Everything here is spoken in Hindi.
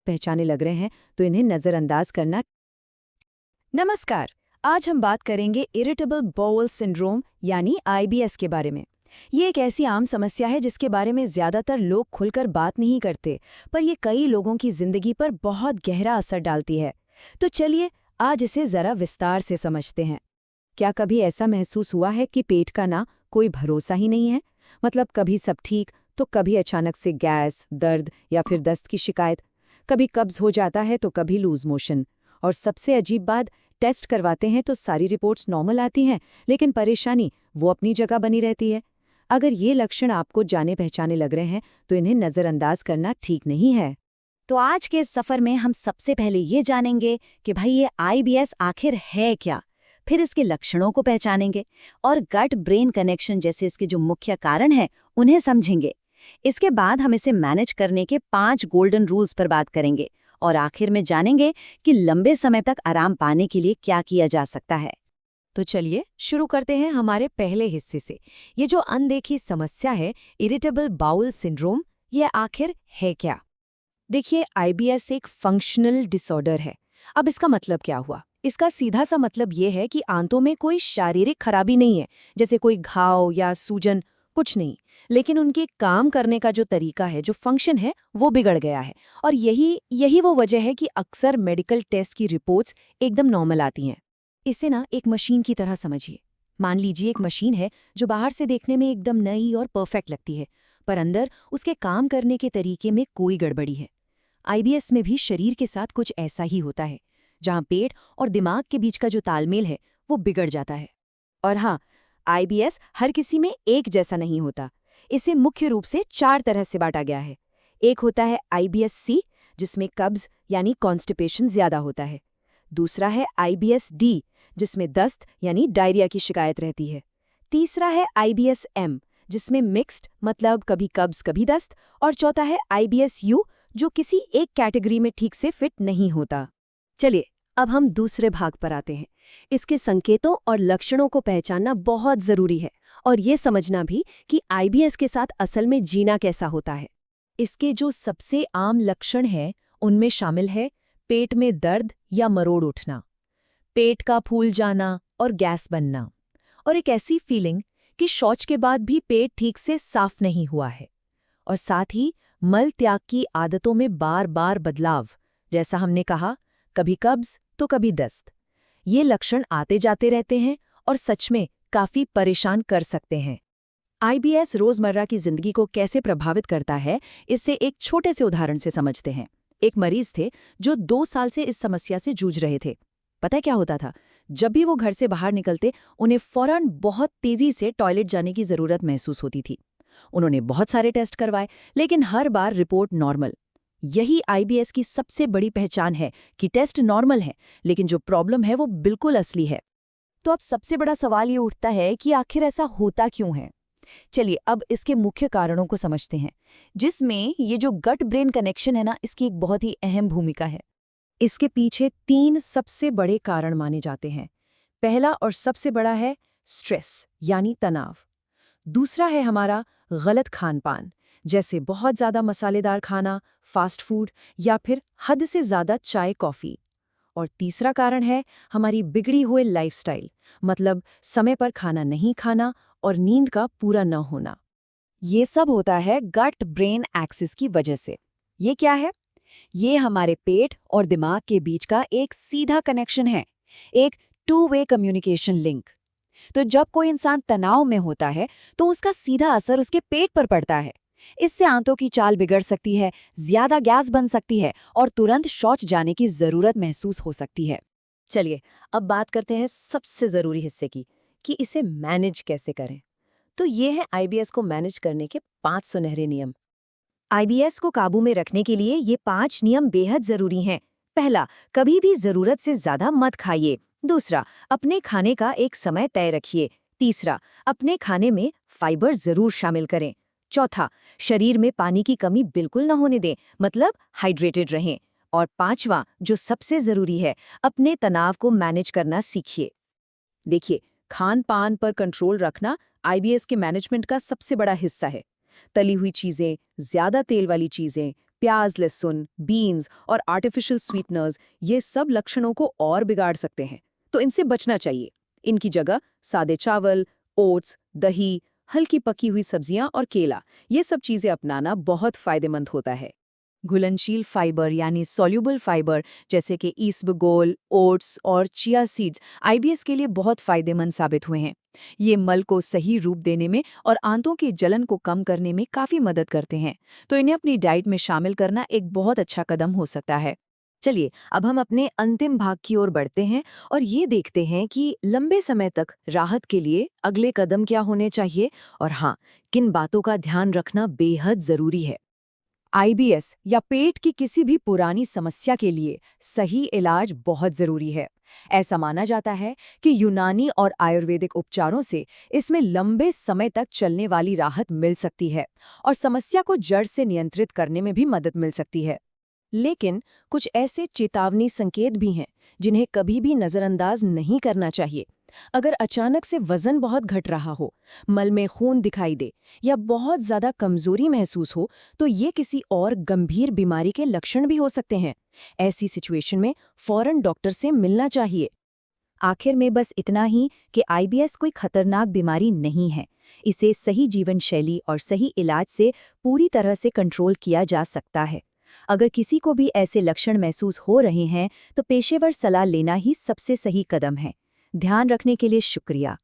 पहचाने लग रहे हैं तो इन्हें नज़रअंदाज करना। नमस्कार, आज हम बात करेंगे इरिटेबल बाउल सिंड्रोम यानी आईबीएस के बारे में। ये एक ऐसी आम समस्या है जिसके बारे में ज़्यादातर लोग खुलकर बात नहीं करते, पर ये कई लोगों की ज़िंदगी पर बहुत गहरा असर डालती है। तो चलिए आज इसे ज़रा विस्तार से समझते हैं। क्या कभी ऐसा महसूस हुआ है कि पेट का ना कोई भरोसा ही नहीं है? मतलब कभी सब ठीक तो कभी अचानक से गैस, दर्द या फिर दस्त की शिकायत। कभी कब्ज हो जाता है तो कभी लूज मोशन। और सबसे अजीब बात, टेस्ट करवाते हैं तो सारी रिपोर्ट्स नॉर्मल आती हैं, लेकिन परेशानी वो अपनी जगह बनी रहती है। अगर ये लक्षण आपको जाने पहचाने लग रहे हैं तो इन्हें नज़रअंदाज करना ठीक नहीं है। तो आज के इस सफर में हम सबसे पहले ये जानेंगे कि भाई ये आईबीएस आखिर है क्या, फिर इसके लक्षणों को पहचानेंगे और गट ब्रेन कनेक्शन जैसे इसके जो मुख्य कारण हैं उन्हें समझेंगे। इसके बाद हम इसे मैनेज करने के 5 गोल्डन रूल्स पर बात करेंगे और आखिर में जानेंगे कि लंबे समय तक आराम पाने के लिए क्या किया जा सकता है। तो चलिए शुरू करते हैं हमारे पहले हिस्से से। ये जो अनदेखी समस्या है, इरिटेबल बाउल सिंड्रोम, ये आखिर है क्या? देखिए, आईबीएस एक फंक्शनल डिसऑर्डर है। अब इसका मतलब क्या हुआ? इसका सीधा सा मतलब ये है कि आंतों में कोई शारीरिक खराबी नहीं है, जैसे कोई घाव या सूजन, कुछ नहीं। लेकिन उनके काम करने का जो तरीका है, जो फंक्शन है, वो बिगड़ गया है। और यही यही वो वजह है कि अक्सर मेडिकल टेस्ट की रिपोर्ट्स एकदम नॉर्मल आती हैं। इसे ना एक मशीन की तरह समझिए। मान लीजिए एक मशीन है जो बाहर से देखने में एकदम नई और परफेक्ट लगती है, पर अंदर उसके काम करने के तरीके में कोई गड़बड़ी है। आईबीएस में भी शरीर के साथ कुछ ऐसा ही होता है, जहां पेट और दिमाग के बीच का जो तालमेल है वो बिगड़ जाता है। और हाँ, आईबीएस हर किसी में एक जैसा नहीं होता। इसे मुख्य रूप से 4 तरह से बांटा गया है। एक होता है आईबीएस सी, जिसमें कब्ज यानी कॉन्स्टिपेशन ज्यादा होता है। दूसरा है आईबीएस डी, जिसमें दस्त यानी डायरिया की शिकायत रहती है। तीसरा है आईबीएस एम, जिसमें मिक्स्ड मतलब कभी कब्ज कभी दस्त। और चौथा है आईबीएस यू, जो किसी एक कैटेगरी में ठीक से फिट नहीं होता। चलिए अब हम दूसरे भाग पर आते हैं। इसके संकेतों और लक्षणों को पहचानना बहुत जरूरी है, और ये समझना भी कि आईबीएस के साथ असल में जीना कैसा होता है। इसके जो सबसे आम लक्षण हैं उनमें शामिल है पेट में दर्द या मरोड़ उठना, पेट का फूल जाना और गैस बनना, और एक ऐसी फीलिंग कि शौच के बाद भी पेट ठीक से साफ नहीं हुआ है। और साथ ही मल त्याग की आदतों में बार बार बदलाव, जैसा हमने कहा, कभी कब्ज तो कभी दस्त। ये लक्षण आते जाते रहते हैं और सच में काफी परेशान कर सकते हैं। आईबीएस रोजमर्रा की जिंदगी को कैसे प्रभावित करता है, इससे एक छोटे से उदाहरण से समझते हैं। एक मरीज थे जो 2 साल से इस समस्या से जूझ रहे थे। पता है क्या होता था? जब भी वो घर से बाहर निकलते, उन्हें फौरन बहुत तेजी से टॉयलेट जाने की जरूरत महसूस होती थी। उन्होंने बहुत सारे टेस्ट करवाए, लेकिन हर बार रिपोर्ट नॉर्मल। यही आईबीएस की सबसे बड़ी पहचान है कि टेस्ट नॉर्मल है, लेकिन जो प्रॉब्लम है वो बिल्कुल असली है। तो अब सबसे बड़ा सवाल ये उठता है कि आखिर ऐसा होता क्यों है? चलिए अब इसके मुख्य कारणों को समझते हैं, जिसमें ये जो गट ब्रेन कनेक्शन है ना, इसकी एक बहुत ही अहम भूमिका है। इसके पीछे 3 सबसे बड़े कारण माने जाते हैं। पहला और सबसे बड़ा है स्ट्रेस यानी तनाव। दूसरा है हमारा गलत खान-पान, जैसे बहुत ज़्यादा मसालेदार खाना, फास्ट फूड या फिर हद से ज़्यादा चाय कॉफ़ी। और तीसरा कारण है हमारी बिगड़ी हुई लाइफस्टाइल, मतलब समय पर खाना नहीं खाना और नींद का पूरा न होना। ये सब होता है गट ब्रेन एक्सिस की वजह से। ये क्या है? ये हमारे पेट और दिमाग के बीच का एक सीधा कनेक्शन है, एक 2 वे कम्युनिकेशन लिंक। तो जब कोई इंसान तनाव में होता है तो उसका सीधा असर उसके पेट पर पड़ता है। इससे आंतों की चाल बिगड़ सकती है, ज्यादा गैस बन सकती है और तुरंत शौच जाने की जरूरत महसूस हो सकती है। चलिए अब बात करते हैं सबसे जरूरी हिस्से की, कि इसे मैनेज कैसे करें। तो ये है आईबीएस को मैनेज करने के 5 सुनहरे नियम। आईबीएस को काबू में रखने के लिए ये 5 नियम बेहद जरूरी हैं। पहला, कभी भी जरूरत से ज्यादा मत खाइए। दूसरा, अपने खाने का एक समय तय रखिए। तीसरा, अपने खाने में फाइबर जरूर शामिल करें। चौथा, शरीर में पानी की कमी बिल्कुल न होने दें, मतलब हाइड्रेटेड रहें। और पांचवा, जो सबसे जरूरी है, अपने तनाव को मैनेज करना सीखिए। देखिए, खान पान पर कंट्रोल रखना आईबीएस के मैनेजमेंट का सबसे बड़ा हिस्सा है। तली हुई चीजें, ज्यादा तेल वाली चीजें, प्याज, लहसुन, बीन्स और आर्टिफिशियल स्वीटनर्स ये सब लक्षणों को और बिगाड़ सकते हैं, तो इनसे बचना चाहिए। इनकी जगह सादे चावल, ओट्स, दही, हल्की पकी हुई सब्जियां और केला ये सब चीजें अपनाना बहुत फायदेमंद होता है। घुलनशील फाइबर यानी सॉल्युबल फाइबर जैसे कि ईसबगोल, ओट्स और चिया सीड्स आईबीएस के लिए बहुत फायदेमंद साबित हुए हैं। ये मल को सही रूप देने में और आंतों की जलन को कम करने में काफी मदद करते हैं, तो इन्हें अपनी डाइट में शामिल करना एक बहुत अच्छा कदम हो सकता है। चलिए अब हम अपने अंतिम भाग की ओर बढ़ते हैं और ये देखते हैं कि लंबे समय तक राहत के लिए अगले कदम क्या होने चाहिए और हाँ, किन बातों का ध्यान रखना बेहद जरूरी है। आईबीएस या पेट की किसी भी पुरानी समस्या के लिए सही इलाज बहुत जरूरी है। ऐसा माना जाता है कि यूनानी और आयुर्वेदिक उपचारों से इसमें लंबे समय तक चलने वाली राहत मिल सकती है और समस्या को जड़ से नियंत्रित करने में भी मदद मिल सकती है। लेकिन कुछ ऐसे चेतावनी संकेत भी हैं जिन्हें कभी भी नज़रअंदाज नहीं करना चाहिए। अगर अचानक से वजन बहुत घट रहा हो, मल में खून दिखाई दे या बहुत ज़्यादा कमजोरी महसूस हो, तो ये किसी और गंभीर बीमारी के लक्षण भी हो सकते हैं। ऐसी सिचुएशन में फौरन डॉक्टर से मिलना चाहिए। आखिर में बस इतना ही कि आईबीएस कोई खतरनाक बीमारी नहीं है। इसे सही जीवन शैली और सही इलाज से पूरी तरह से कंट्रोल किया जा सकता है। अगर किसी को भी ऐसे लक्षण महसूस हो रहे हैं तो पेशेवर सलाह लेना ही सबसे सही कदम है। ध्यान रखने के लिए शुक्रिया।